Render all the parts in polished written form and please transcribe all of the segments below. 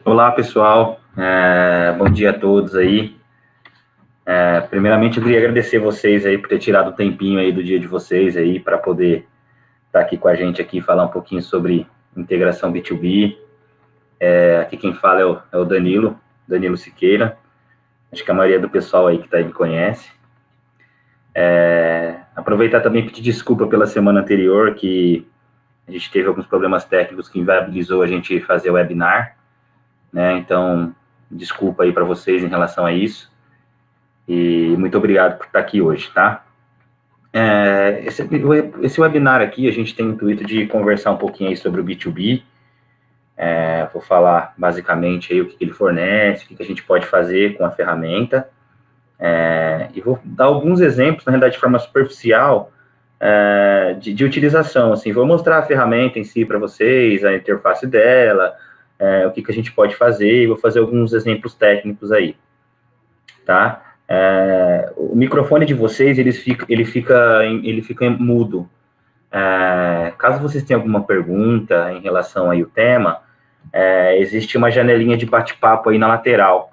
Olá, pessoal. Bom dia a todos aí. Primeiramente, eu queria agradecer vocês aí por ter tirado o tempinho aí do dia de vocês aí para poder estar aqui com a gente aqui, falar um pouquinho sobre integração B2B. Aqui quem fala é o Danilo Siqueira. Acho que a maioria do pessoal aí que está aí me conhece. Aproveitar também e pedir desculpa pela semana anterior, que a gente teve alguns problemas técnicos que inviabilizou a gente fazer o webinar, né? Então, desculpa aí para vocês em relação a isso. E muito obrigado por estar aqui hoje, tá? Esse webinar aqui, a gente tem o intuito de conversar um pouquinho aí sobre o B2B. Vou falar basicamente aí o que ele fornece, o que a gente pode fazer com a ferramenta. E vou dar alguns exemplos, na realidade, de forma superficial, de utilização. Assim, vou mostrar a ferramenta em si para vocês, a interface dela, o que a gente pode fazer, e vou fazer alguns exemplos técnicos aí, tá? O microfone de vocês, ele fica mudo. Caso vocês tenham alguma pergunta em relação aí ao tema, existe uma janelinha de bate-papo aí na lateral.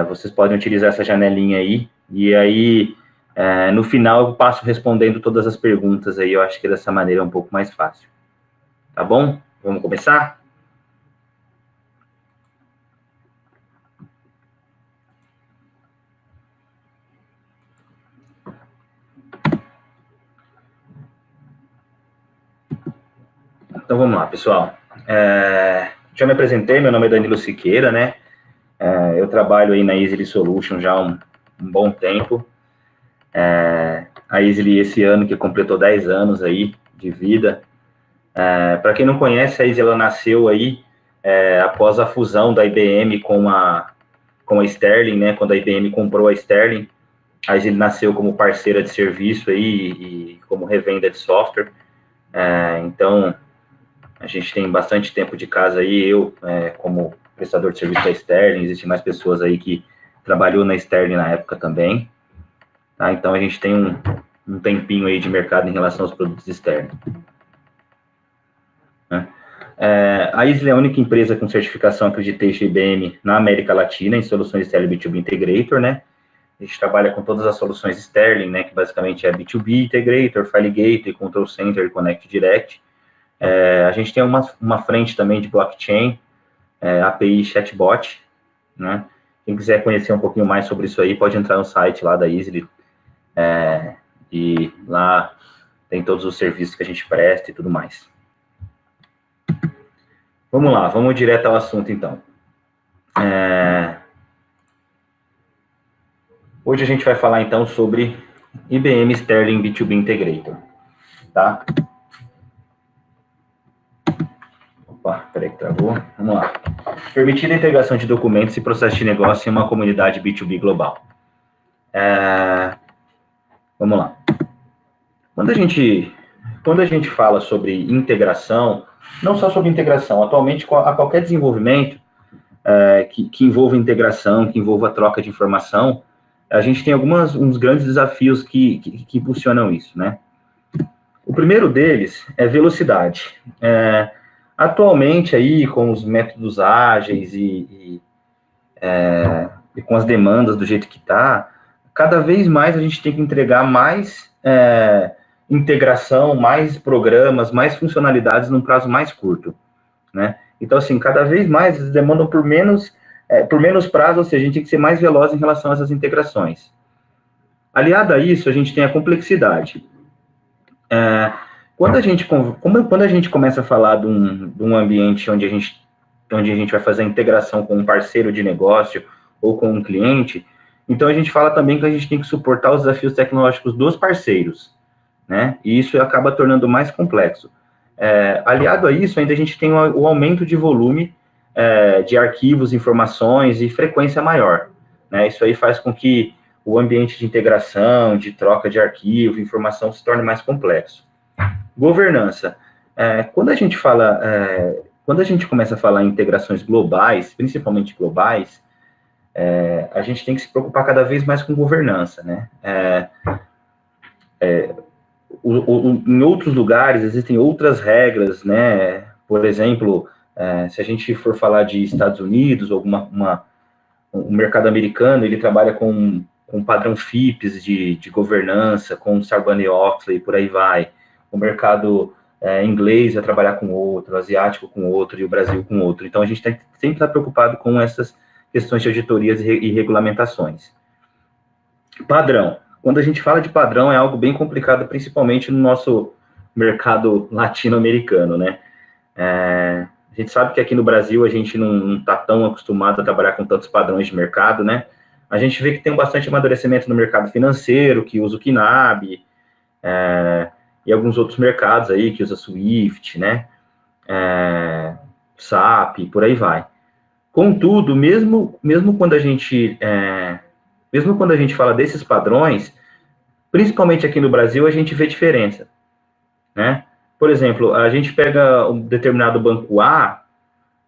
Vocês podem utilizar essa janelinha aí, e aí, no final, eu passo respondendo todas as perguntas aí. Eu acho que dessa maneira é um pouco mais fácil. Tá bom? Vamos começar? Então, vamos lá, pessoal. Já me apresentei, meu nome é Danilo Siqueira, né? Eu trabalho aí na Easily Solution já há um bom tempo. A Easily, esse ano, que completou 10 anos aí de vida. Para quem não conhece, a Easily, ela nasceu aí após a fusão da IBM com a Sterling, né? Quando a IBM comprou a Sterling, a Easily nasceu como parceira de serviço aí e como revenda de software. Então, a gente tem bastante tempo de casa aí, eu como prestador de serviço da Sterling, existem mais pessoas aí que trabalhou na Sterling na época também, tá? Então a gente tem um tempinho aí de mercado em relação aos produtos Sterling, né? A Easily é a única empresa com certificação Accreditation IBM na América Latina em soluções Sterling B2B Integrator, né? A gente trabalha com todas as soluções Sterling, né, que basicamente é B2B Integrator, File Gateway, Control Center e Connect Direct. A gente tem uma frente também de blockchain, API Chatbot, né? Quem quiser conhecer um pouquinho mais sobre isso aí, pode entrar no site lá da Easily, e lá tem todos os serviços que a gente presta e tudo mais. Vamos lá, vamos direto ao assunto, então. Hoje a gente vai falar, então, sobre IBM Sterling B2B Integrator, tá? Opa, peraí que travou. Vamos lá. Permitir a integração de documentos e processos de negócio em uma comunidade B2B global. Vamos lá. Quando a gente fala sobre integração, não só sobre integração, atualmente a qualquer desenvolvimento que envolva integração, que envolva troca de informação, a gente tem uns grandes desafios que impulsionam isso, né? O primeiro deles é velocidade. Atualmente, aí, com os métodos ágeis e com as demandas do jeito que está, cada vez mais a gente tem que entregar mais integração, mais programas, mais funcionalidades num prazo mais curto, né? Então, assim, cada vez mais eles demandam por menos prazo, ou seja, a gente tem que ser mais veloz em relação a essas integrações. Aliado a isso, a gente tem a complexidade. Quando a gente começa a falar de um ambiente onde a gente vai fazer a integração com um parceiro de negócio ou com um cliente, então a gente fala também que a gente tem que suportar os desafios tecnológicos dos parceiros, né? E isso acaba tornando mais complexo. Aliado a isso, ainda a gente tem o aumento de volume de arquivos, informações e frequência maior, né? Isso aí faz com que o ambiente de integração, de troca de arquivo, informação se torne mais complexo. Governança. Quando a gente começa a falar em integrações globais, principalmente globais, a gente tem que se preocupar cada vez mais com governança, né? Em outros lugares existem outras regras, né? Por exemplo, Se a gente for falar de Estados Unidos, ou o mercado americano, ele trabalha com padrão FIPS de governança, com Sarbanes-Oxley, por aí vai. O mercado inglês vai trabalhar com outro, o asiático com outro, e o Brasil com outro. Então, a gente tem que sempre estar preocupado com essas questões de auditorias e regulamentações. Padrão. Quando a gente fala de padrão, é algo bem complicado, principalmente no nosso mercado latino-americano, né? A gente sabe que aqui no Brasil a gente não está tão acostumado a trabalhar com tantos padrões de mercado, né? A gente vê que tem bastante amadurecimento no mercado financeiro, que usa o KNAB, e alguns outros mercados aí, que usa Swift, né? SAP, por aí vai. Contudo, mesmo quando a gente fala desses padrões, principalmente aqui no Brasil, a gente vê diferença, né? Por exemplo, a gente pega um determinado banco A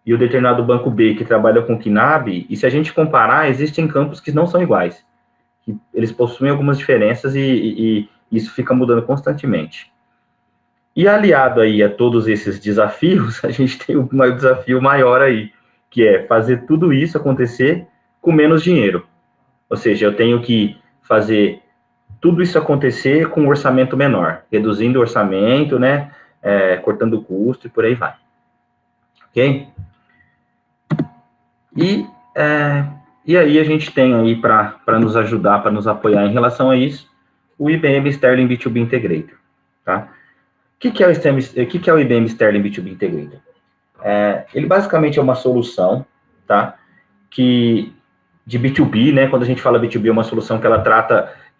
e o determinado banco B que trabalha com KNAB, e se a gente comparar, existem campos que não são iguais. Que eles possuem algumas diferenças e isso fica mudando constantemente. E aliado aí a todos esses desafios, a gente tem um desafio maior aí, que é fazer tudo isso acontecer com menos dinheiro. Ou seja, eu tenho que fazer tudo isso acontecer com um orçamento menor, reduzindo o orçamento, né, cortando o custo e por aí vai. Ok? E aí a gente tem aí para nos ajudar, para nos apoiar em relação a isso, o IBM Sterling B2B Integrator. Tá? O que é o IBM Sterling B2B Integrator? Ele basicamente é uma solução, tá? De B2B, né? Quando a gente fala B2B, é uma solução que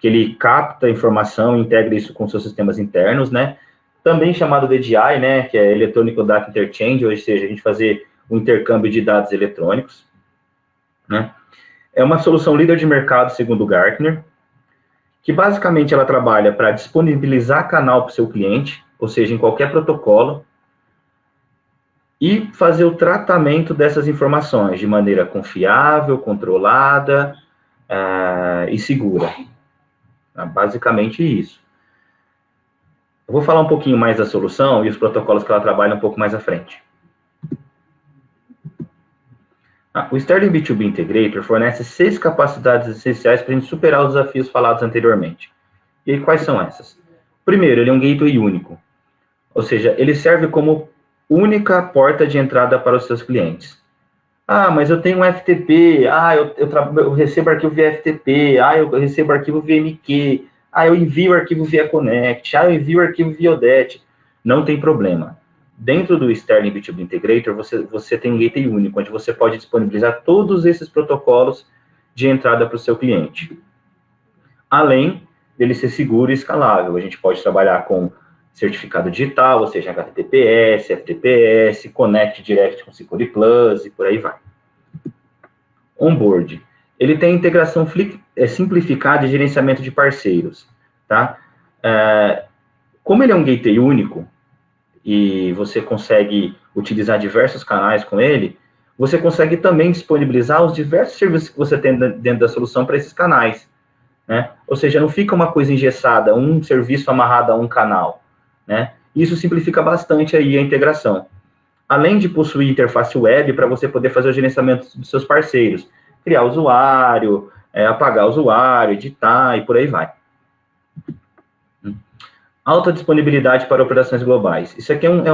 que ele capta informação e integra isso com seus sistemas internos, né? Também chamado de EDI, né? Que é Electronic Data Interchange, ou seja, a gente fazer o intercâmbio de dados eletrônicos, né? É uma solução líder de mercado, segundo o Gartner, que basicamente ela trabalha para disponibilizar canal para o seu cliente, ou seja, em qualquer protocolo, e fazer o tratamento dessas informações de maneira confiável, controlada e segura. Basicamente isso. Eu vou falar um pouquinho mais da solução e os protocolos que ela trabalha um pouco mais à frente. O Sterling B2B Integrator fornece 6 capacidades essenciais para a gente superar os desafios falados anteriormente. E aí, quais são essas? Primeiro, ele é um gateway único, ou seja, ele serve como única porta de entrada para os seus clientes. Mas eu tenho um FTP, eu recebo arquivo via FTP, eu recebo arquivo via MQ, eu envio arquivo via Connect, eu envio arquivo via ODET. Não tem problema. Dentro do Sterling B2B Integrator, você tem um gateway único, onde você pode disponibilizar todos esses protocolos de entrada para o seu cliente. Além dele ser seguro e escalável, a gente pode trabalhar com certificado digital, ou seja, HTTPS, FTPS, Connect Direct com Security Plus e por aí vai. Onboard. Ele tem integração simplificada e gerenciamento de parceiros. Tá? Como ele é um gateway único, e você consegue utilizar diversos canais com ele, você consegue também disponibilizar os diversos serviços que você tem dentro da solução para esses canais. Né? Ou seja, não fica uma coisa engessada, um serviço amarrado a um canal. Né? Isso simplifica bastante aí a integração. Além de possuir interface web para você poder fazer o gerenciamento dos seus parceiros, criar usuário, apagar usuário, editar e por aí vai. Alta disponibilidade para operações globais. Isso aqui é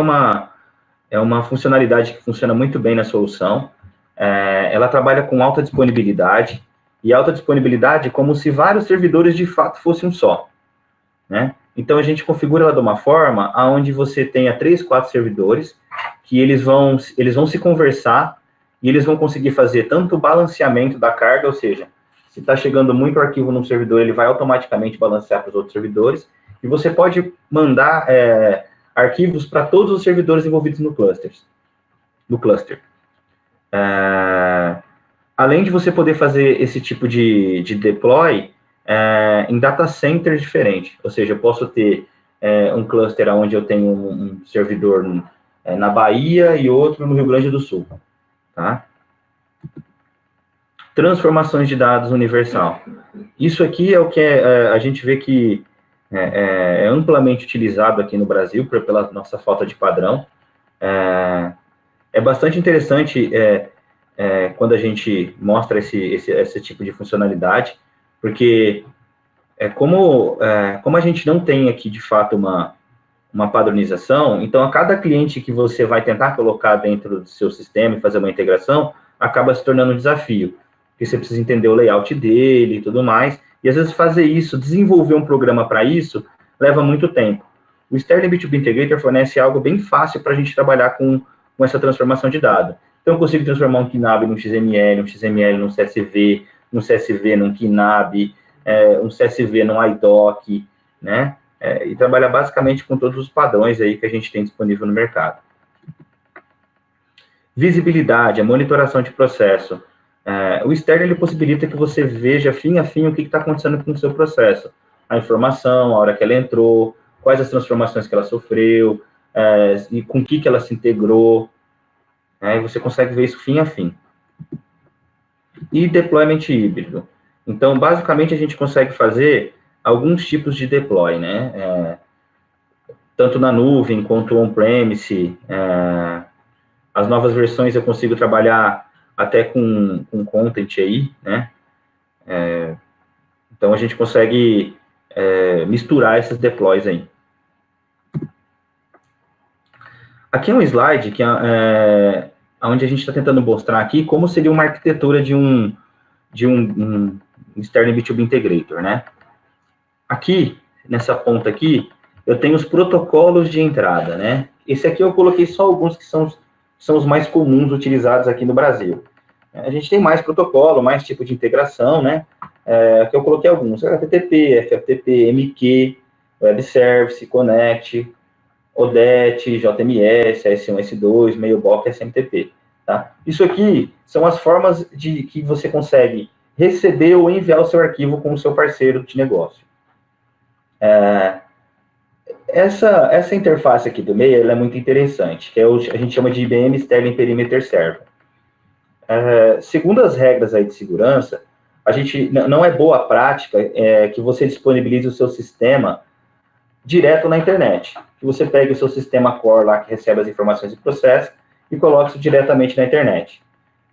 uma funcionalidade que funciona muito bem na solução. Ela trabalha com alta disponibilidade, e alta disponibilidade como se vários servidores de fato fossem um só. Né? Então, a gente configura ela de uma forma onde você tenha 3, 4 servidores, que eles vão se conversar, e eles vão conseguir fazer tanto o balanceamento da carga, ou seja, se está chegando muito arquivo num servidor, ele vai automaticamente balancear para os outros servidores, e você pode mandar arquivos para todos os servidores envolvidos no cluster. Além de você poder fazer esse tipo de deploy em data centers diferentes, ou seja, eu posso ter um cluster onde eu tenho um servidor na Bahia e outro no Rio Grande do Sul. Tá? Transformações de dados universal. Isso aqui é o que a gente vê que é amplamente utilizado aqui no Brasil pela nossa falta de padrão. É bastante interessante quando a gente mostra esse tipo de funcionalidade, porque como a gente não tem aqui, de fato, uma padronização, então a cada cliente que você vai tentar colocar dentro do seu sistema e fazer uma integração, acaba se tornando um desafio, porque você precisa entender o layout dele e tudo mais, e às vezes fazer isso, desenvolver um programa para isso, leva muito tempo. O Sterling B2B Integrator fornece algo bem fácil para a gente trabalhar com essa transformação de dado. Então, eu consigo transformar um KNAB num XML, um XML num CSV, um CSV num KNAB, um CSV num IDOC, né? E trabalhar basicamente com todos os padrões aí que a gente tem disponível no mercado. Visibilidade, a monitoração de processo. O Sterling ele possibilita que você veja fim a fim o que está acontecendo com o seu processo. A informação, a hora que ela entrou, quais as transformações que ela sofreu, e com o que ela se integrou. E você consegue ver isso fim a fim. E deployment híbrido. Então, basicamente, a gente consegue fazer alguns tipos de deploy, né? Tanto na nuvem quanto on-premise. As novas versões eu consigo trabalhar até com content aí, né? Então, a gente consegue misturar esses deploys aí. Aqui é um slide que onde a gente está tentando mostrar aqui como seria uma arquitetura de um Sterling B2B Integrator, né? Aqui, nessa ponta aqui, eu tenho os protocolos de entrada, né? Esse aqui eu coloquei só alguns que são os mais comuns utilizados aqui no Brasil. A gente tem mais protocolo, mais tipo de integração, né? Aqui eu coloquei alguns, HTTP, FTP, MQ, Web Service, Connect, ODET, JMS, S1, S2, Mailbox, SMTP. Tá? Isso aqui são as formas que você consegue receber ou enviar o seu arquivo com o seu parceiro de negócio. Essa interface aqui do meio ela é muito interessante, que a gente chama de IBM Sterling Perimeter Server. Segundo as regras aí de segurança, a gente não é boa prática que você disponibilize o seu sistema direto na internet. Que você pegue o seu sistema core lá, que recebe as informações do processo, e coloque isso diretamente na internet.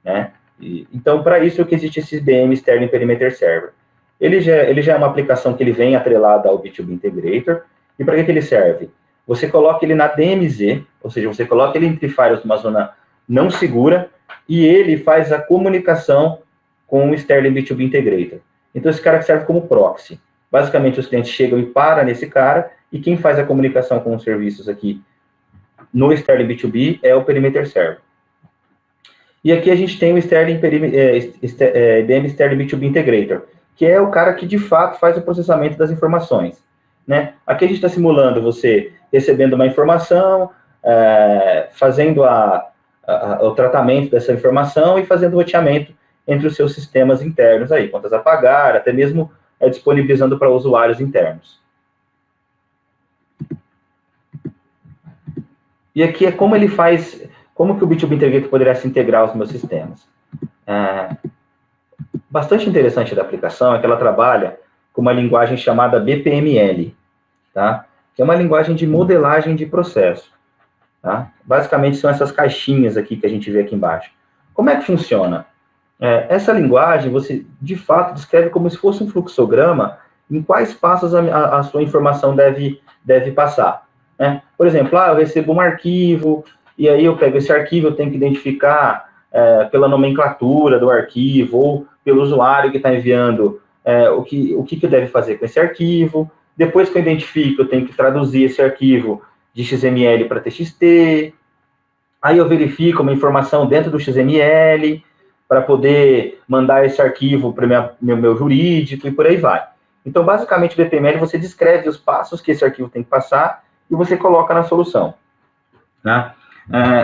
Né? Então, para isso que existe esse IBM Sterling Perimeter Server. Ele já é uma aplicação que ele vem atrelada ao B2B Integrator. E para que ele serve? Você coloca ele na DMZ, ou seja, você coloca ele entre firewalls numa zona não segura, e ele faz a comunicação com o Sterling B2B Integrator. Então, esse cara serve como proxy. Basicamente, os clientes chegam e param nesse cara, e quem faz a comunicação com os serviços aqui no Sterling B2B é o Perimeter Server. E aqui a gente tem o IBM Sterling B2B Integrator, que é o cara que, de fato, faz o processamento das informações. Né? Aqui a gente está simulando você recebendo uma informação, fazendo o tratamento dessa informação e fazendo o roteamento entre os seus sistemas internos, aí, contas a pagar, até mesmo disponibilizando para usuários internos. E aqui é como ele faz, como que o B2B Integrator poderia se integrar aos meus sistemas. Bastante interessante da aplicação é que ela trabalha com uma linguagem chamada BPML, tá? Que é uma linguagem de modelagem de processo. Tá? Basicamente são essas caixinhas aqui que a gente vê aqui embaixo. Como é que funciona? Essa linguagem, você de fato descreve como se fosse um fluxograma em quais passos a sua informação deve passar. Né? Por exemplo, eu recebo um arquivo, e aí eu pego esse arquivo, eu tenho que identificar pela nomenclatura do arquivo, ou pelo usuário que está enviando o que deve fazer com esse arquivo. Depois que eu identifico, eu tenho que traduzir esse arquivo de XML para TXT. Aí eu verifico uma informação dentro do XML para poder mandar esse arquivo para o meu jurídico e por aí vai. Então, basicamente, o BPML, você descreve os passos que esse arquivo tem que passar e você coloca na solução. Né?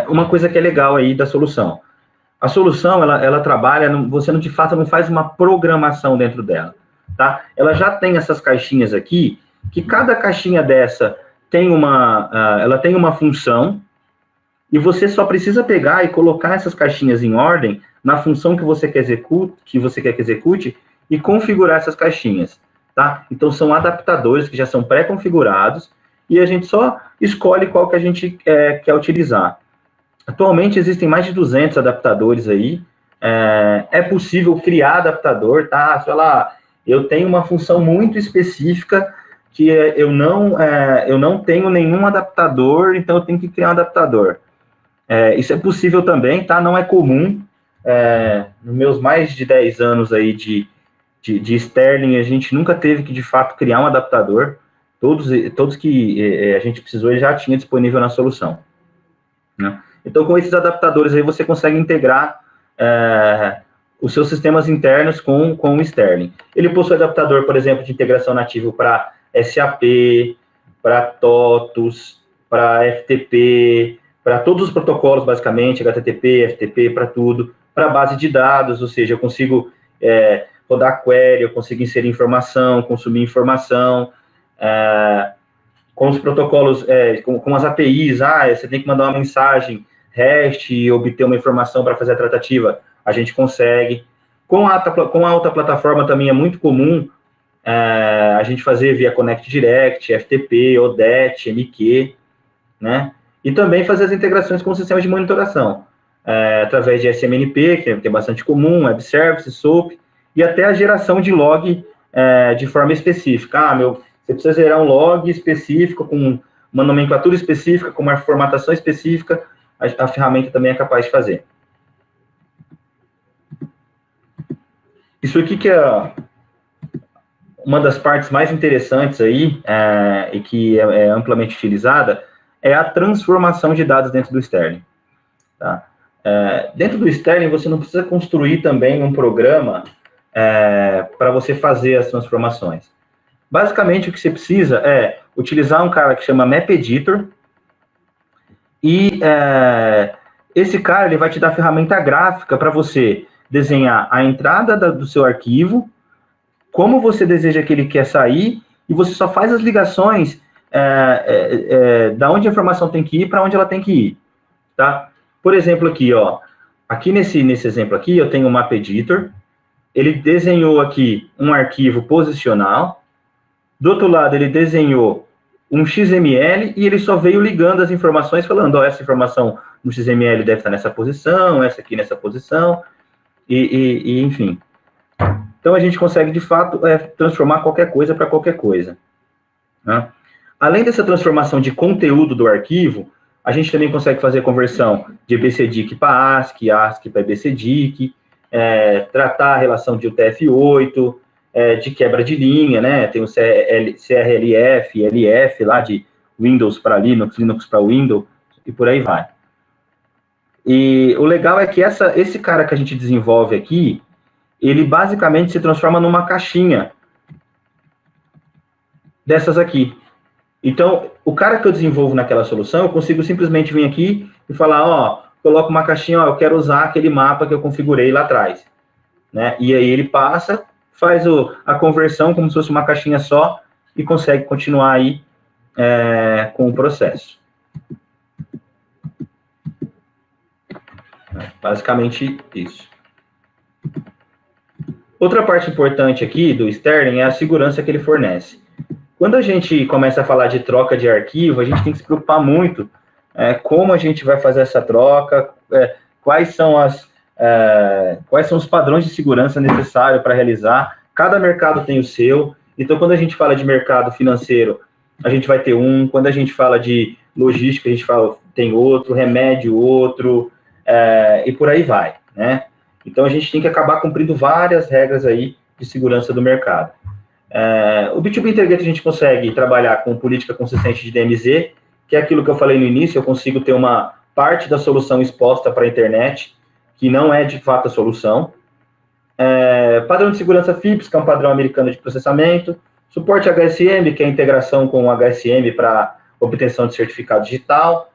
Uma coisa que é legal aí da solução. A solução, ela trabalha, você de fato não faz uma programação dentro dela. Tá? Ela já tem essas caixinhas aqui, que cada caixinha dessa ela tem uma função, e você só precisa pegar e colocar essas caixinhas em ordem na função que você quer que execute e configurar essas caixinhas. Tá? Então, são adaptadores que já são pré-configurados, e a gente só escolhe qual que a gente quer utilizar. Atualmente existem mais de 200 adaptadores aí. É possível criar adaptador, tá? Sei lá, eu tenho uma função muito específica que eu não tenho nenhum adaptador, então eu tenho que criar um adaptador. Isso é possível também, tá? Não é comum. Nos meus mais de 10 anos aí de Sterling, a gente nunca teve que, de fato, criar um adaptador. Todos que a gente precisou, ele já tinha disponível na solução, né? Então, com esses adaptadores aí, você consegue integrar os seus sistemas internos com o Sterling. Ele possui adaptador, por exemplo, de integração nativo para SAP, para TOTUS, para FTP, para todos os protocolos, basicamente, HTTP, FTP, para tudo, para base de dados, ou seja, eu consigo rodar query, eu consigo inserir informação, consumir informação, com os protocolos, com as APIs, você tem que mandar uma mensagem REST e obter uma informação para fazer a tratativa, a gente consegue. Com a alta plataforma também é muito comum a gente fazer via Connect Direct, FTP, ODET, MQ, né? E também fazer as integrações com o sistema de monitoração, através de SMNP, que é bastante comum, Web Services, SOAP, e até a geração de log de forma específica. Você precisa gerar um log específico, com uma nomenclatura específica, com uma formatação específica, a ferramenta também é capaz de fazer. Isso aqui que é uma das partes mais interessantes aí, e que é amplamente utilizada, é a transformação de dados dentro do Sterling. Tá? Dentro do Sterling, você não precisa construir também um programa para você fazer as transformações. Basicamente, o que você precisa é utilizar um cara que chama Map Editor, e esse cara ele vai te dar a ferramenta gráfica para você desenhar a entrada do seu arquivo, como você deseja que ele quer sair, e você só faz as ligações da onde a informação tem que ir para onde ela tem que ir. Tá? Por exemplo, aqui nesse exemplo aqui, eu tenho o Map Editor, ele desenhou aqui um arquivo posicional, do outro lado ele desenhou um XML e ele só veio ligando as informações, falando, essa informação no XML deve estar nessa posição, essa aqui nessa posição, e enfim. Então, a gente consegue, de fato, transformar qualquer coisa para qualquer coisa, né? Além dessa transformação de conteúdo do arquivo, a gente também consegue fazer conversão de BCDIC para ASCII, ASCII para BCDIC, tratar a relação de UTF-8, de quebra de linha, né? Tem o CRLF, LF lá de Windows para Linux, Linux para Windows, e por aí vai. E o legal é que esse cara que a gente desenvolve aqui, ele basicamente se transforma numa caixinha dessas aqui. Então, o cara que eu desenvolvo naquela solução, eu consigo simplesmente vir aqui e falar, coloco uma caixinha, eu quero usar aquele mapa que eu configurei lá atrás, né? E aí ele passa, faz a conversão como se fosse uma caixinha só e consegue continuar aí com o processo. Basicamente isso. Outra parte importante aqui do Sterling é a segurança que ele fornece. Quando a gente começa a falar de troca de arquivo, a gente tem que se preocupar muito como a gente vai fazer essa troca, quais são os padrões de segurança necessários para realizar. Cada mercado tem o seu. Então, quando a gente fala de mercado financeiro, a gente vai ter um. Quando a gente fala de logística, a gente tem outro, remédio outro, e por aí vai, né? Então, a gente tem que acabar cumprindo várias regras aí de segurança do mercado. O B2B Integrated a gente consegue trabalhar com política consistente de DMZ, que é aquilo que eu falei no início, eu consigo ter uma parte da solução exposta para a internet, que não é de fato a solução. Padrão de segurança FIPS, que é um padrão americano de processamento. Suporte HSM, que é a integração com o HSM para obtenção de certificado digital.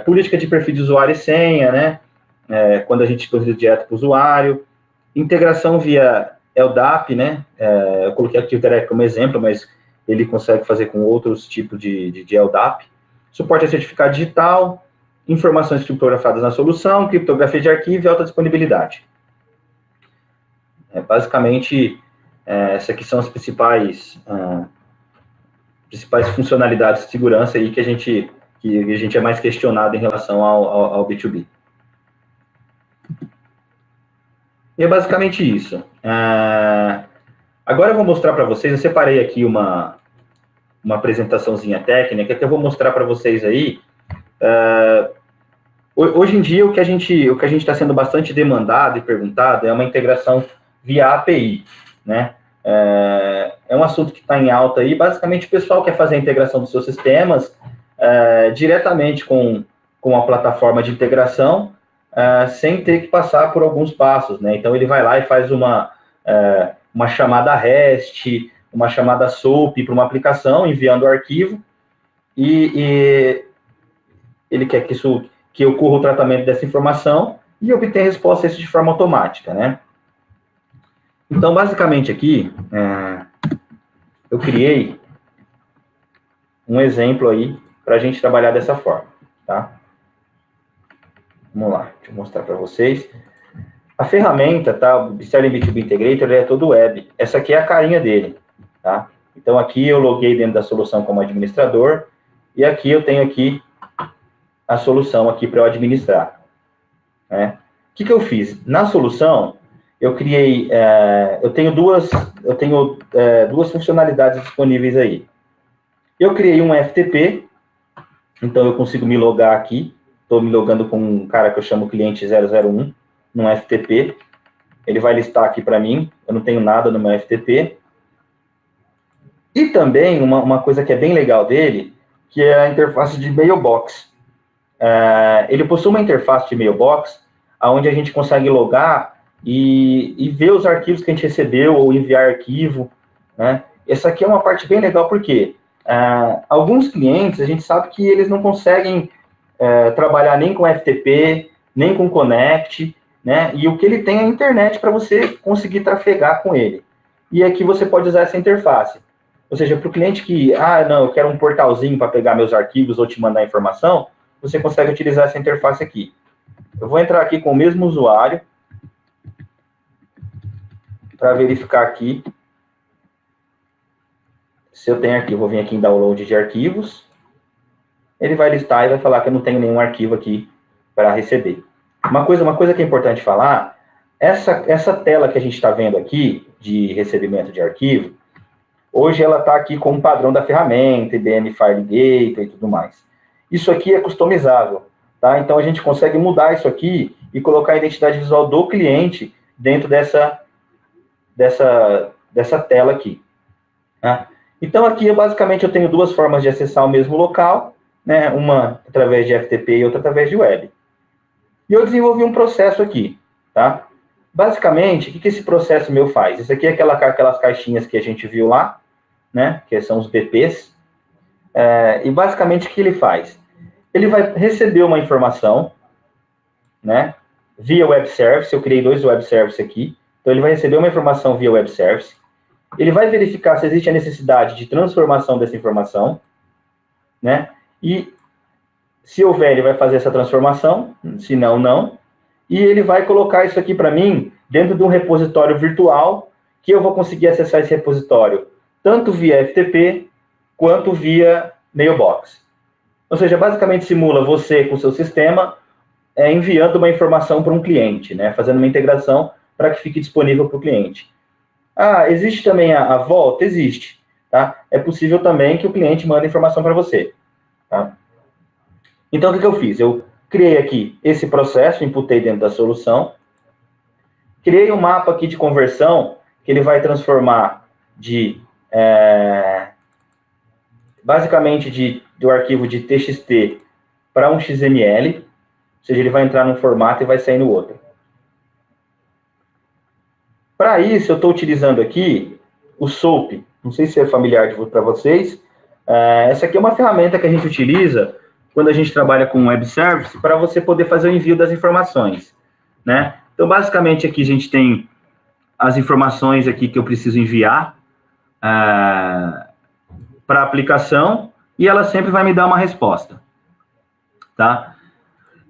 Política de perfil de usuário e senha, né? Quando a gente considera direto para o usuário. Integração via LDAP, né? Eu coloquei aqui o Direct como exemplo, mas ele consegue fazer com outros tipos de LDAP. Suporte a certificado digital, informações criptografadas na solução, criptografia de arquivo e alta disponibilidade. Basicamente, essas aqui são as principais funcionalidades de segurança aí que a gente que a gente é mais questionado em relação ao B2B. E é basicamente isso. Agora eu vou mostrar para vocês, eu separei aqui uma apresentaçãozinha técnica que eu vou mostrar para vocês aí. Hoje em dia, o que a gente está sendo bastante demandado e perguntado é uma integração via API, né? É um assunto que está em alta aí. Basicamente, o pessoal quer fazer a integração dos seus sistemas diretamente com a plataforma de integração, sem ter que passar por alguns passos, né? Então, ele vai lá e faz uma chamada REST, uma chamada SOAP para uma aplicação, enviando o arquivo, e ele quer que ocorra o tratamento dessa informação e obter resposta a isso de forma automática, né? Então, basicamente aqui, eu criei um exemplo aí para a gente trabalhar dessa forma, tá? Vamos lá, deixa eu mostrar para vocês. A ferramenta, tá? O Sterling B2B Integrator, ele é todo web. Essa aqui é a carinha dele, tá? Então, aqui eu loguei dentro da solução como administrador, e aqui eu tenho aqui a solução aqui para eu administrar, né? O que eu fiz? Na solução, eu criei, eu tenho duas funcionalidades disponíveis aí. Eu criei um FTP, então eu consigo me logar aqui. Estou me logando com um cara que eu chamo cliente 001, num FTP. Ele vai listar aqui para mim, eu não tenho nada no meu FTP. E também, uma coisa que é bem legal dele, que é a interface de mailbox. Ele possui uma interface de mailbox, onde a gente consegue logar e ver os arquivos que a gente recebeu, ou enviar arquivo, né? Essa aqui é uma parte bem legal, porque alguns clientes, a gente sabe que eles não conseguem trabalhar nem com FTP, nem com Connect, né? E o que ele tem é a internet para você conseguir trafegar com ele. E aqui você pode usar essa interface. Ou seja, para o cliente que, não, eu quero um portalzinho para pegar meus arquivos ou te mandar informação, você consegue utilizar essa interface aqui. Eu vou entrar aqui com o mesmo usuário, para verificar aqui se eu tenho arquivo. Vou vir aqui em download de arquivos. Ele vai listar e vai falar que eu não tenho nenhum arquivo aqui para receber. Uma coisa que é importante falar, essa tela que a gente está vendo aqui, de recebimento de arquivo, hoje ela está aqui com o padrão da ferramenta, IBM File Gateway e tudo mais. Isso aqui é customizável, tá? Então a gente consegue mudar isso aqui e colocar a identidade visual do cliente dentro dessa tela aqui, tá? Então aqui, basicamente, eu tenho duas formas de acessar o mesmo local, né? Uma através de FTP e outra através de web. E eu desenvolvi um processo aqui, tá? Basicamente, o que esse processo meu faz? Isso aqui é aquelas caixinhas que a gente viu lá, né? Que são os BPs. E basicamente, o que ele faz? Ele vai receber uma informação, né? Via web service. Eu criei 2 web services aqui. Então, ele vai receber uma informação via web service. Ele vai verificar se existe a necessidade de transformação dessa informação, né? E, se houver, ele vai fazer essa transformação. Se não, não. E ele vai colocar isso aqui para mim dentro de um repositório virtual, que eu vou conseguir acessar esse repositório tanto via FTP quanto via mailbox. Ou seja, basicamente simula você com o seu sistema enviando uma informação para um cliente, né? Fazendo uma integração para que fique disponível para o cliente. Existe também a volta? Existe. Tá? É possível também que o cliente mande informação para você. Tá? Então, o que eu fiz? Eu criei aqui esse processo, inputei dentro da solução, criei um mapa aqui de conversão, que ele vai transformar basicamente do arquivo de TXT para um XML, ou seja, ele vai entrar num formato e vai sair no outro. Para isso, eu estou utilizando aqui o SOAP. Não sei se é familiar para vocês. Essa aqui é uma ferramenta que a gente utiliza quando a gente trabalha com web service para você poder fazer o envio das informações, né? Então, basicamente, aqui a gente tem as informações aqui que eu preciso enviar para a aplicação e ela sempre vai me dar uma resposta, tá?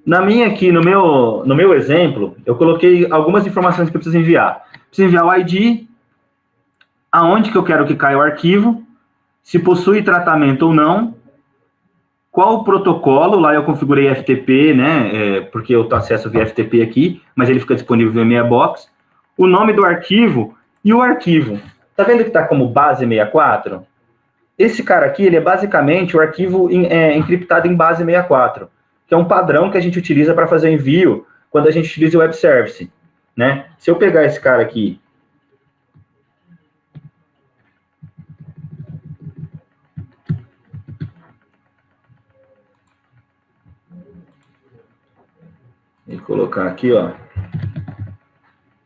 No meu exemplo, eu coloquei algumas informações que eu preciso enviar. Preciso enviar o ID, aonde que eu quero que caia o arquivo, se possui tratamento ou não, qual o protocolo, lá eu configurei FTP, né, porque eu acesso via FTP aqui, mas ele fica disponível via Mailbox, o nome do arquivo e o arquivo. Tá vendo que está como base 64? Esse cara aqui, ele é basicamente o arquivo encriptado em base 64, que é um padrão que a gente utiliza para fazer envio quando a gente utiliza o web service, né? Se eu pegar esse cara aqui e colocar aqui, ó,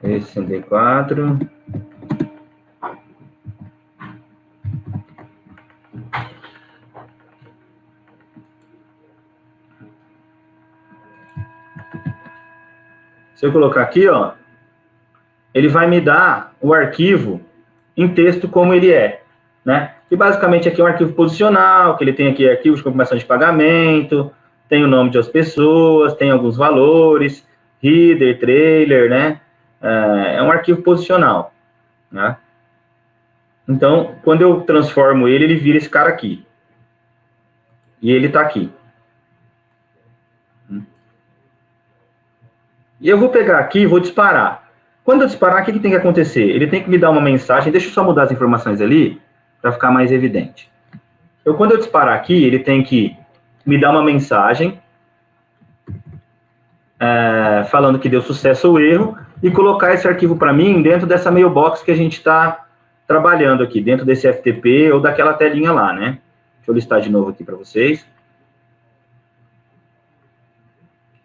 esse 64. Se eu colocar aqui, ó, ele vai me dar o arquivo em texto como ele é, né? Que basicamente aqui é um arquivo posicional, que ele tem aqui arquivos de confirmação de pagamento, tem o nome das pessoas, tem alguns valores, header, trailer, né? É um arquivo posicional, né? Então, quando eu transformo ele, ele vira esse cara aqui. E ele está aqui. E eu vou pegar aqui e vou disparar. Quando eu disparar, o que tem que acontecer? Ele tem que me dar uma mensagem, deixa eu só mudar as informações ali, para ficar mais evidente. Então, quando eu disparar aqui, ele tem que me dar uma mensagem falando que deu sucesso ou erro e colocar esse arquivo para mim dentro dessa mailbox que a gente está trabalhando aqui, dentro desse FTP ou daquela telinha lá, né? Deixa eu listar de novo aqui para vocês.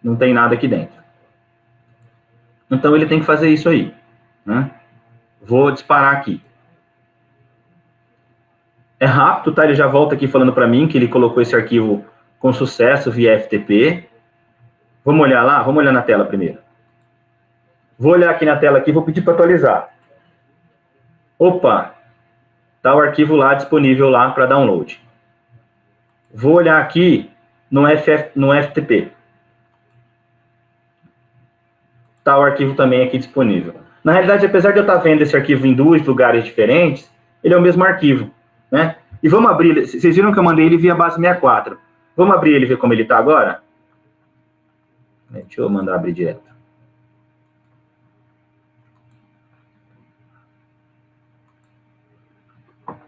Não tem nada aqui dentro. Então, ele tem que fazer isso aí, né? Vou disparar aqui. É rápido, tá? Ele já volta aqui falando para mim que ele colocou esse arquivo com sucesso via FTP. Vamos olhar lá? Vamos olhar na tela primeiro. Vou olhar aqui na tela aqui, vou pedir para atualizar. Opa! Tá o arquivo lá disponível lá para download. Vou olhar aqui no FTP. Tá o arquivo também aqui disponível. Na realidade, apesar de eu estar vendo esse arquivo em 2 lugares diferentes, ele é o mesmo arquivo, né? E vamos abrir, vocês viram que eu mandei ele via base 64. Vamos abrir ele e ver como ele está agora? Deixa eu mandar abrir direto.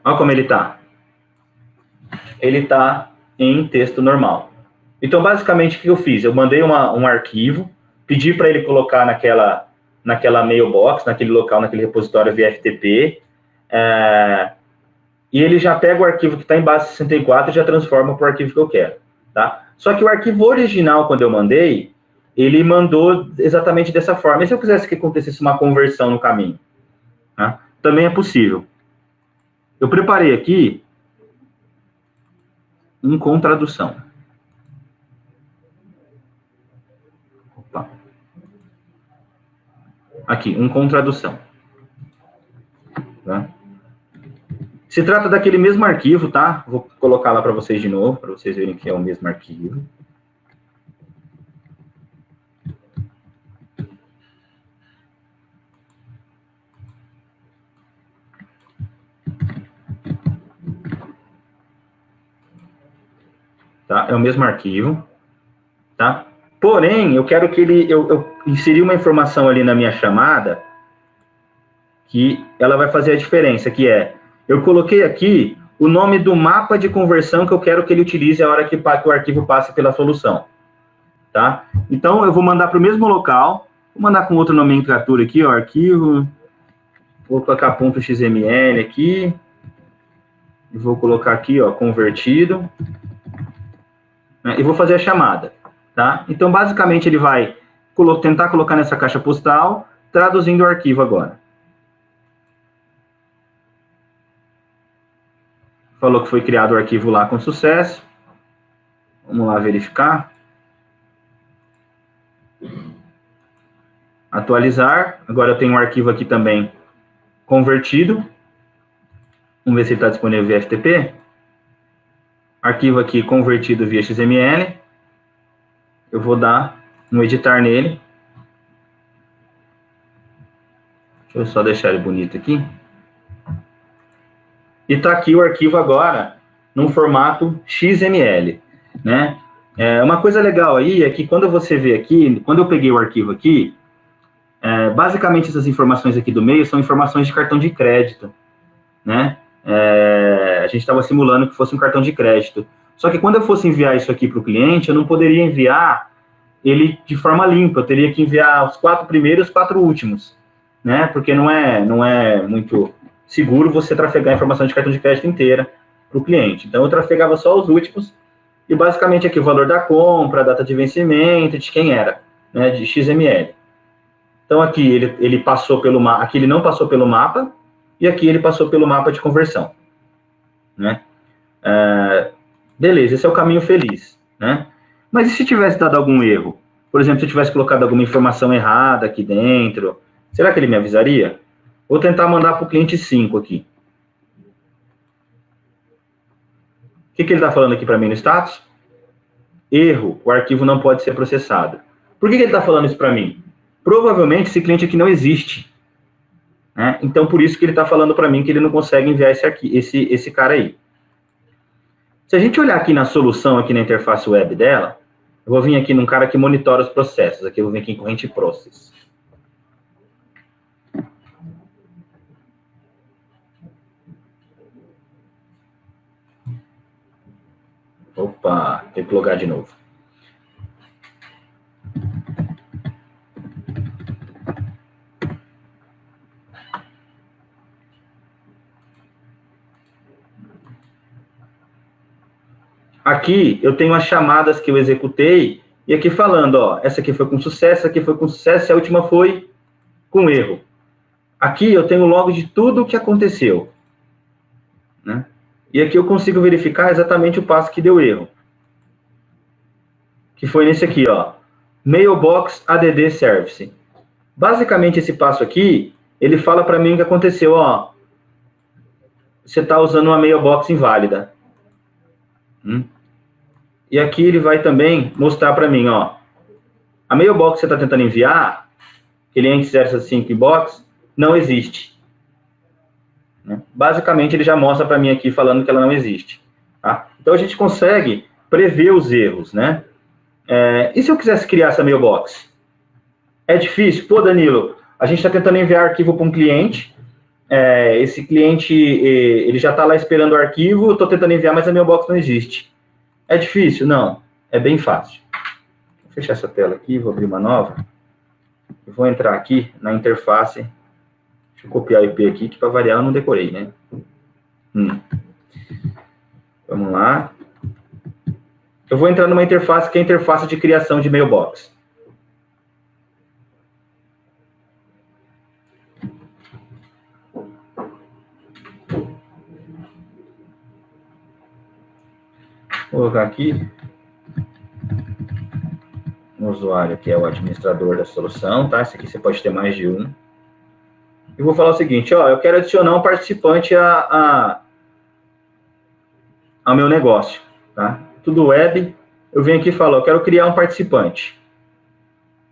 Olha como ele está. Ele está em texto normal. Então, basicamente, o que eu fiz? Eu mandei um arquivo, pedi para ele colocar naquela mailbox, naquele local, naquele repositório via FTP, e ele já pega o arquivo que está em base 64 e já transforma para o arquivo que eu quero, tá? Só que o arquivo original, quando eu mandei, ele mandou exatamente dessa forma. E se eu quisesse que acontecesse uma conversão no caminho? Tá? Também é possível. Eu preparei aqui um com tradução. Opa. Aqui, um com tradução. Tá? Se trata daquele mesmo arquivo, tá? Vou colocar lá para vocês de novo, para vocês verem que é o mesmo arquivo. Tá? É o mesmo arquivo, tá? Porém, eu quero que eu inseri uma informação ali na minha chamada que ela vai fazer a diferença, que é, eu coloquei aqui o nome do mapa de conversão que eu quero que ele utilize a hora que o arquivo passe pela solução, tá? Então, eu vou mandar para o mesmo local, vou mandar com outra nomenclatura aqui, ó, arquivo, vou colocar .xml aqui, e vou colocar aqui, ó, convertido, né, e vou fazer a chamada, tá? Então, basicamente, ele vai tentar colocar nessa caixa postal, traduzindo o arquivo agora. Falou que foi criado o arquivo lá com sucesso. Vamos lá verificar. Atualizar. Agora eu tenho um arquivo aqui também convertido. Vamos ver se ele está disponível via FTP. Arquivo aqui convertido via XML. Eu vou dar um editar nele. Deixa eu só deixar ele bonito aqui. E está aqui o arquivo agora, num formato XML. né? Uma coisa legal aí é que quando você vê aqui, quando eu peguei o arquivo aqui, basicamente essas informações aqui do meio são informações de cartão de crédito, né? A gente estava simulando que fosse um cartão de crédito. Só que quando eu fosse enviar isso aqui para o cliente, eu não poderia enviar ele de forma limpa, eu teria que enviar os 4 primeiros e os 4 últimos, né? Porque não é muito seguro você trafegar a informação de cartão de crédito inteira para o cliente. Então eu trafegava só os últimos e basicamente aqui o valor da compra, a data de vencimento, de quem era, né? De XML. Então aqui ele passou pelo mapa, aqui ele não passou pelo mapa e aqui ele passou pelo mapa de conversão, né? Beleza, esse é o caminho feliz, né? Mas e se tivesse dado algum erro? Por exemplo, se eu tivesse colocado alguma informação errada aqui dentro, será que ele me avisaria? Vou tentar mandar para o cliente 5 aqui. O que ele está falando aqui para mim no status? Erro, o arquivo não pode ser processado. Por que ele está falando isso para mim? Provavelmente esse cliente aqui não existe, né? Então, por isso que ele está falando para mim que ele não consegue enviar esse cara aí. Se a gente olhar aqui na solução, aqui na interface web dela, eu vou vir aqui num cara que monitora os processos. Aqui eu vou vir aqui em corrente process. Opa, tem que logar de novo. Aqui eu tenho as chamadas que eu executei e aqui falando, ó, essa aqui foi com sucesso, essa aqui foi com sucesso, a última foi com erro. Aqui eu tenho o log de tudo o que aconteceu, né? E aqui eu consigo verificar exatamente o passo que deu erro. Que foi nesse aqui, ó, Mailbox ADD Service. Basicamente esse passo aqui, ele fala para mim o que aconteceu, ó. Você está usando uma mailbox inválida. E aqui ele vai também mostrar para mim, ó, a mailbox que você está tentando enviar, cliente 075 inbox, não existe. Basicamente, ele já mostra para mim aqui falando que ela não existe. Tá? Então, a gente consegue prever os erros, né? E se eu quisesse criar essa mailbox? É difícil? Pô, Danilo, a gente está tentando enviar arquivo para um cliente, esse cliente, ele já está lá esperando o arquivo, eu estou tentando enviar, mas a mailbox não existe. É difícil? Não. É bem fácil. Vou fechar essa tela aqui, vou abrir uma nova. Eu vou entrar aqui na interface. Deixa eu copiar o IP aqui, que para variar eu não decorei, né? Vamos lá. Eu vou entrar numa interface que é a interface de criação de mailbox. Vou colocar aqui no usuário, que é o administrador da solução, tá? Esse aqui você pode ter mais de um. E vou falar o seguinte, ó, eu quero adicionar um participante ao meu negócio, tá? Tudo web, eu venho aqui e falo, eu quero criar um participante.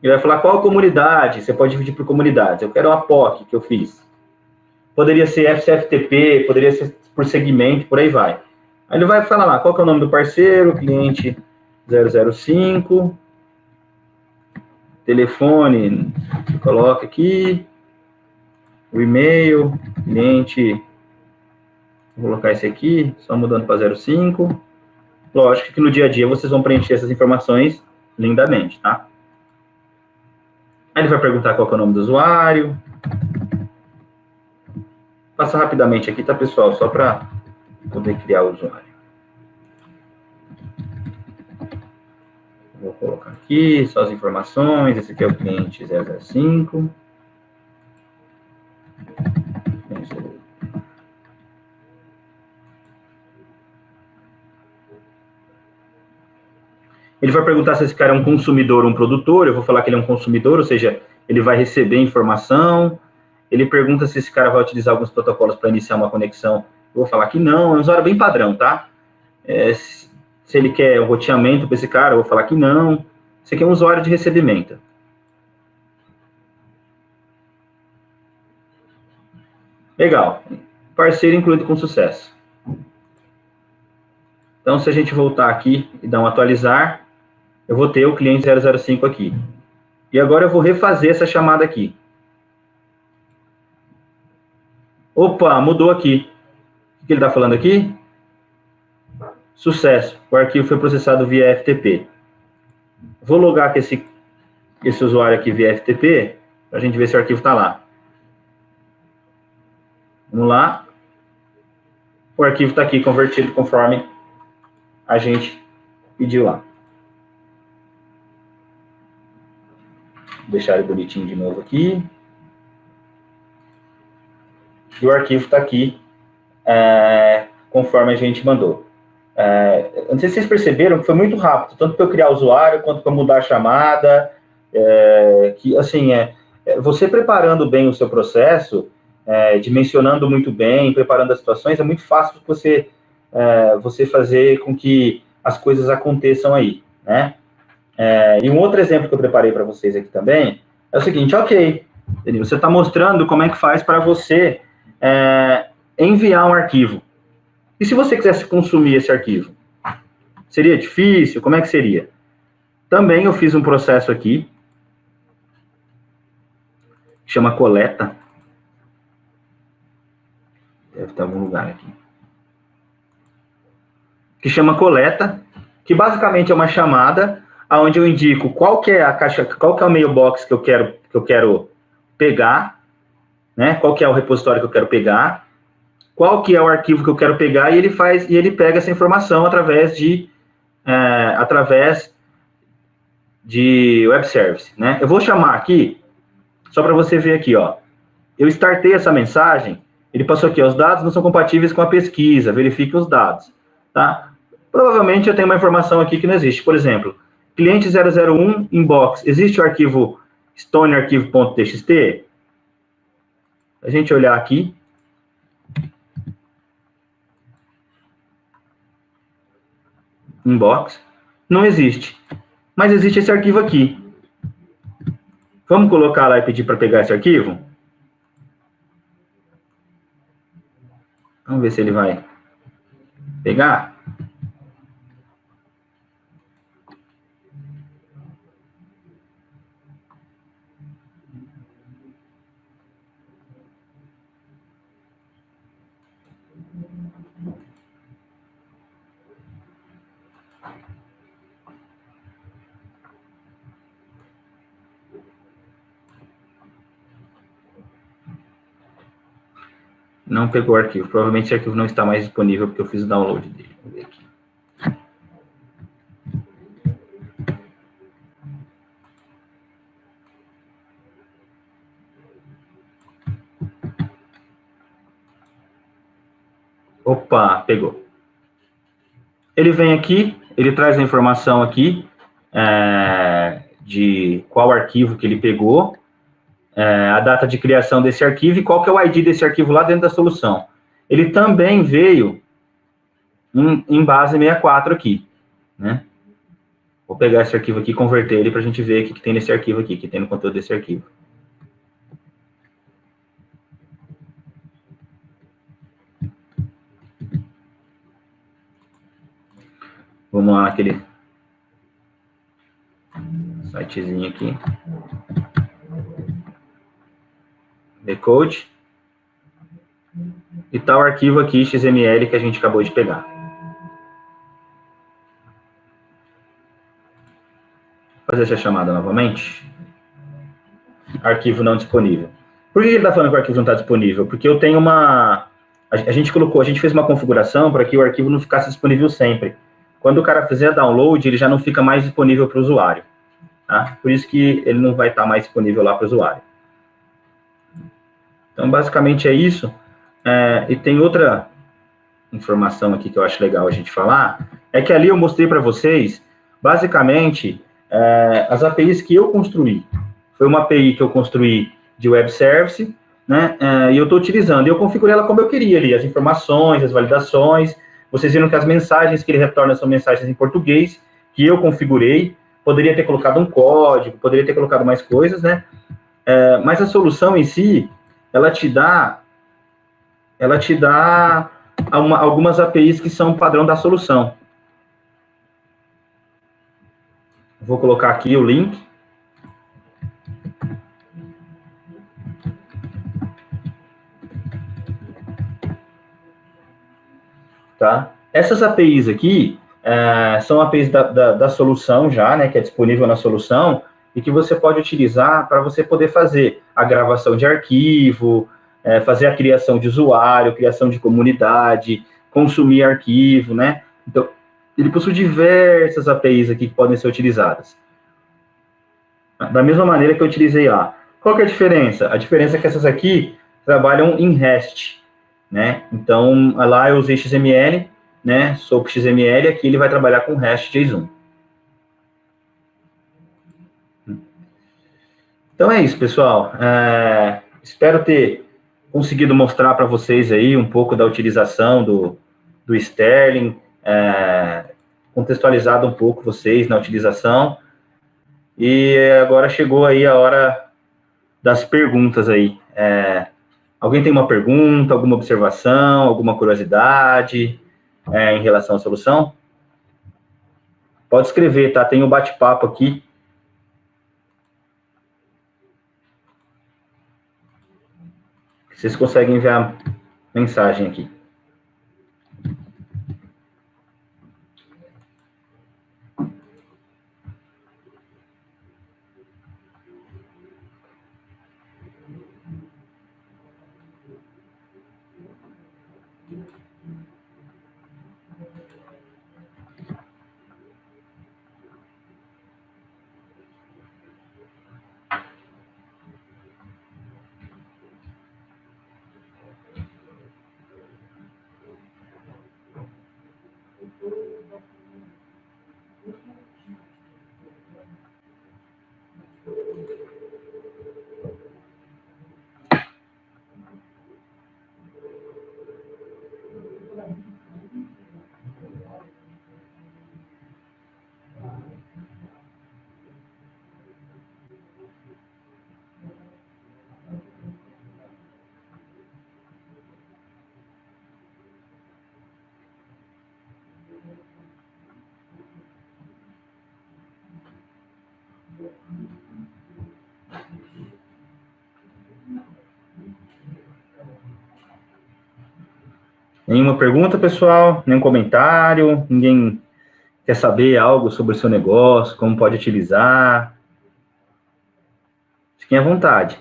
Ele vai falar qual comunidade, você pode dividir por comunidades. Eu quero uma POC que eu fiz. Poderia ser FCFTP, poderia ser por segmento, por aí vai. Aí ele vai falar lá, qual que é o nome do parceiro, cliente 005, telefone, coloca aqui, o e-mail, cliente, vou colocar esse aqui, só mudando para 05. Lógico que no dia a dia vocês vão preencher essas informações lindamente, tá? Aí ele vai perguntar qual que é o nome do usuário. Passa rapidamente aqui, tá, pessoal? Só para poder criar o usuário. Vou colocar aqui só as informações. Esse aqui é o cliente 005. Ele vai perguntar se esse cara é um consumidor ou um produtor. Eu vou falar que ele é um consumidor, ou seja, ele vai receber informação. Ele pergunta se esse cara vai utilizar alguns protocolos para iniciar uma conexão. Eu vou falar que não. É um usuário bem padrão, tá? Se ele quer o roteamento para esse cara, eu vou falar que não. Esse aqui é um usuário de recebimento. Legal. Parceiro incluído com sucesso. Então, se a gente voltar aqui e dar um atualizar, eu vou ter o cliente 005 aqui. E agora eu vou refazer essa chamada aqui. Opa, mudou aqui. O que ele está falando aqui? Sucesso, o arquivo foi processado via FTP. Vou logar com esse usuário aqui via FTP, para a gente ver se o arquivo está lá. Vamos lá. O arquivo está aqui convertido conforme a gente pediu lá. Vou deixar ele bonitinho de novo aqui. E o arquivo está aqui conforme a gente mandou. Não sei se vocês perceberam que foi muito rápido, tanto para eu criar o usuário, quanto para mudar a chamada, que, assim, você preparando bem o seu processo, dimensionando muito bem, preparando as situações, é muito fácil você fazer com que as coisas aconteçam aí, né? E um outro exemplo que eu preparei para vocês aqui também é o seguinte, ok, você está mostrando como é que faz para você enviar um arquivo. E se você quisesse consumir esse arquivo? Seria difícil? Como é que seria? Também eu fiz um processo aqui, que chama coleta. Deve estar em algum lugar aqui. Que chama coleta, que basicamente é uma chamada onde eu indico qual que é a caixa, qual que é o mailbox que eu quero pegar, né? Qual que é o repositório que eu quero pegar, qual que é o arquivo que eu quero pegar, e ele pega essa informação através de web service, né? Eu vou chamar aqui, só para você ver aqui, ó. Eu startei essa mensagem, ele passou aqui, ó, os dados não são compatíveis com a pesquisa, verifique os dados, tá? Provavelmente eu tenho uma informação aqui que não existe. Por exemplo, cliente 001 inbox, existe o arquivo stonearquivo.txt? A gente olhar aqui, inbox, não existe. Mas existe esse arquivo aqui. Vamos colocar lá e pedir para pegar esse arquivo? Vamos ver se ele vai pegar. Não pegou o arquivo. Provavelmente esse arquivo não está mais disponível porque eu fiz o download dele. Vamos ver aqui. Opa, pegou. Ele vem aqui, ele traz a informação aqui de qual arquivo que ele pegou, a data de criação desse arquivo e qual que é o ID desse arquivo lá dentro da solução. Ele também veio em base 64 aqui, né? Vou pegar esse arquivo aqui e converter ele para a gente ver o que tem nesse arquivo aqui, que tem no conteúdo desse arquivo. Vamos lá naquele sitezinho aqui. Decode. E tá o arquivo aqui, XML, que a gente acabou de pegar. Vou fazer essa chamada novamente. Arquivo não disponível. Por que ele está falando que o arquivo não está disponível? Porque eu tenho uma... A gente fez uma configuração para que o arquivo não ficasse disponível sempre. Quando o cara fizer download, ele já não fica mais disponível para o usuário. Tá? Por isso que ele não vai estar mais disponível lá para o usuário. Então, basicamente é isso. E tem outra informação aqui que eu acho legal a gente falar, é que ali eu mostrei para vocês, basicamente, as APIs que eu construí. Foi uma API que eu construí de web service, né, e eu estou utilizando. Eu configurei ela como eu queria ali, as informações, as validações. Vocês viram que as mensagens que ele retorna são mensagens em português, que eu configurei. Poderia ter colocado um código, poderia ter colocado mais coisas, né? Mas a solução em si, ela te dá algumas APIs que são padrão da solução, Vou colocar aqui o link. Tá? Essas APIs aqui são APIs da solução já, né, que é disponível na solução, e que você pode utilizar para você poder fazer a gravação de arquivo, fazer a criação de usuário, criação de comunidade, consumir arquivo, né? Então, ele possui diversas APIs aqui que podem ser utilizadas. Da mesma maneira que eu utilizei lá. Qual que é a diferença? A diferença é que essas aqui trabalham em REST, né? Então, lá eu usei XML, né? SOAP XML, aqui ele vai trabalhar com REST JSON. Então é isso, pessoal. Espero ter conseguido mostrar para vocês aí um pouco da utilização do Sterling, contextualizado um pouco vocês na utilização. E agora chegou aí a hora das perguntas aí. Alguém tem uma pergunta, alguma observação, alguma curiosidade em relação à solução? Pode escrever, tá? Tem um bate-papo aqui. Vocês conseguem ver a mensagem aqui. Nenhuma pergunta, pessoal? Nenhum comentário? Ninguém quer saber algo sobre o seu negócio, como pode utilizar? Fiquem à vontade.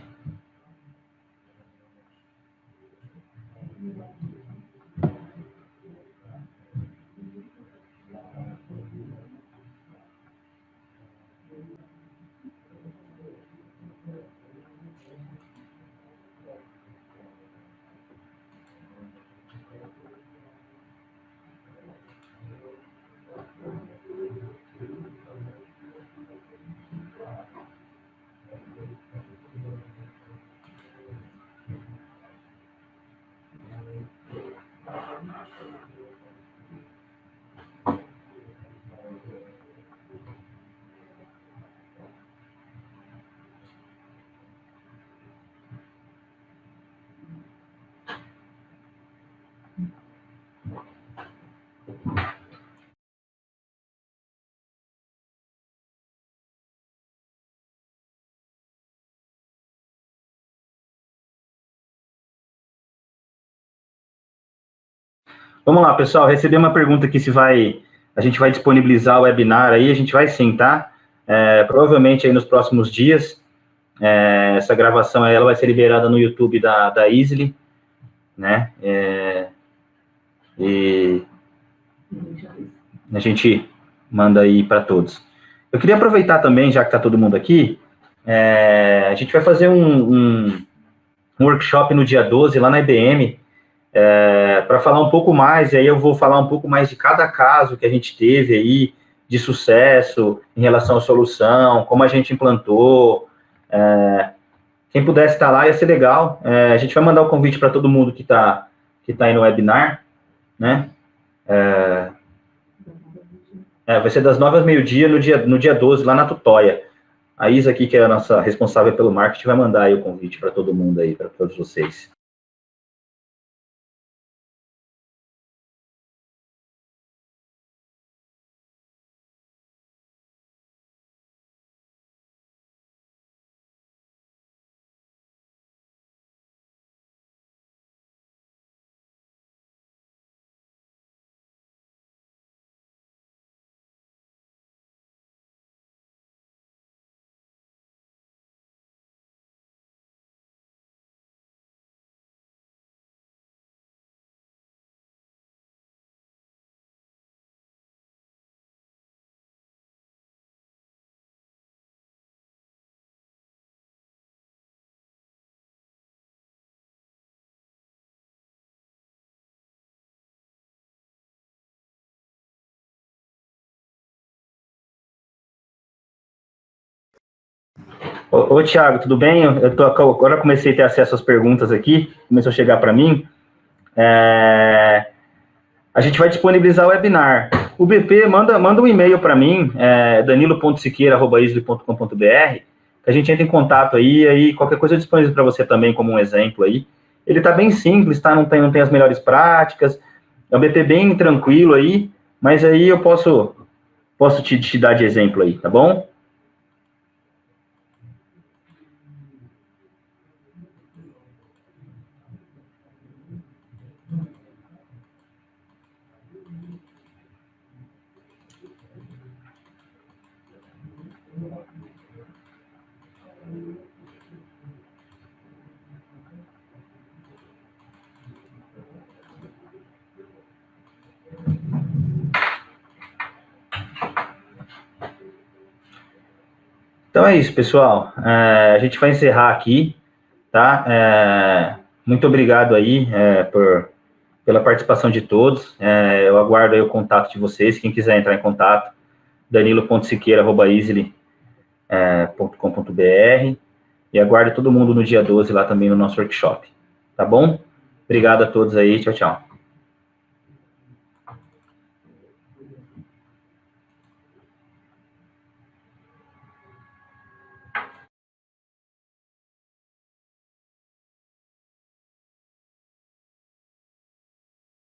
Vamos lá, pessoal. Recebi uma pergunta aqui se a gente vai disponibilizar o webinar aí. A gente vai sim, tá? Provavelmente aí nos próximos dias. Essa gravação ela vai ser liberada no YouTube da Easily, né? E a gente manda aí para todos. Eu queria aproveitar também, já que está todo mundo aqui, a gente vai fazer um workshop no dia 12 lá na IBM, para falar um pouco mais, e aí eu vou falar um pouco mais de cada caso que a gente teve aí, de sucesso, em relação à solução, como a gente implantou. Quem pudesse estar lá ia ser legal. A gente vai mandar o convite para todo mundo que tá aí no webinar, né? Vai ser das 9 às meio-dia, no dia 12, lá na Tutóia. A Isa aqui, que é a nossa responsável pelo marketing, vai mandar aí o convite para todo mundo aí, para todos vocês. Ô Thiago, tudo bem? Agora comecei a ter acesso às perguntas aqui, começou a chegar para mim. A gente vai disponibilizar o webinar. O BP, manda um e-mail para mim, danilo.siqueira@isli.com.br, que a gente entra em contato aí qualquer coisa eu disponibilizo para você também como um exemplo aí. Ele está bem simples, tá? Não tem as melhores práticas, é um BP bem tranquilo aí, mas aí eu posso te dar de exemplo aí, tá bom? Então é isso, pessoal. A gente vai encerrar aqui, tá? Muito obrigado aí pela participação de todos. Eu aguardo aí o contato de vocês. Quem quiser entrar em contato, danilo.siqueira@isli.com.br, e aguardo todo mundo no dia 12 lá também no nosso workshop. Tá bom? Obrigado a todos aí. Tchau, tchau.